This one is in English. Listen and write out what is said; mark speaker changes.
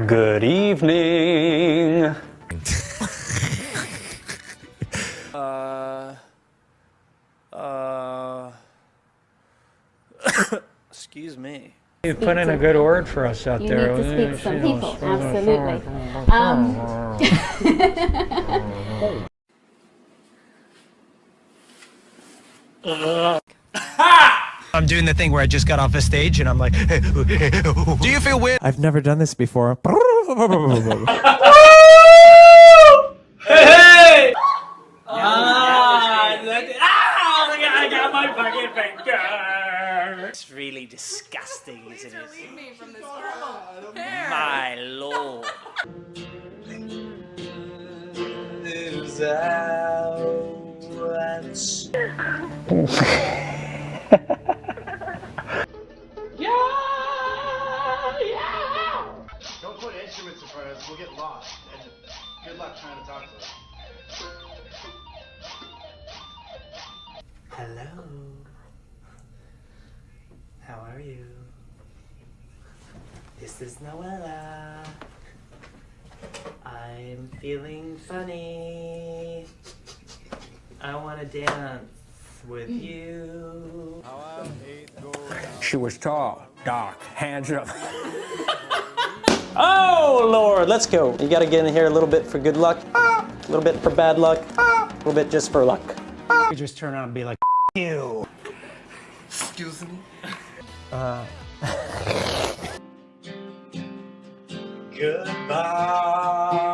Speaker 1: Good evening.
Speaker 2: Excuse me.
Speaker 3: You put in a good word for us out there.
Speaker 4: You need to speak to some people, absolutely.
Speaker 5: I'm doing the thing where I just got off a stage and I'm like, hey, do you feel weird?
Speaker 6: I've never done this before.
Speaker 2: Hey! I got my fucking finger. It's really disgusting, isn't it?
Speaker 7: Leave me from this girl. Here.
Speaker 2: My lord.
Speaker 8: Don't put instruments in front of us, we'll get lost. And good luck trying to talk to us.
Speaker 2: Hello. How are you? This is Noella. I'm feeling funny. I want to dance with you.
Speaker 1: She was tall, dark, handsome. Oh, Lord, let's go. You got to get in here a little bit for good luck, a little bit for bad luck, a little bit just for luck.
Speaker 3: You just turn around and be like, you.
Speaker 8: Excuse me?
Speaker 2: Goodbye.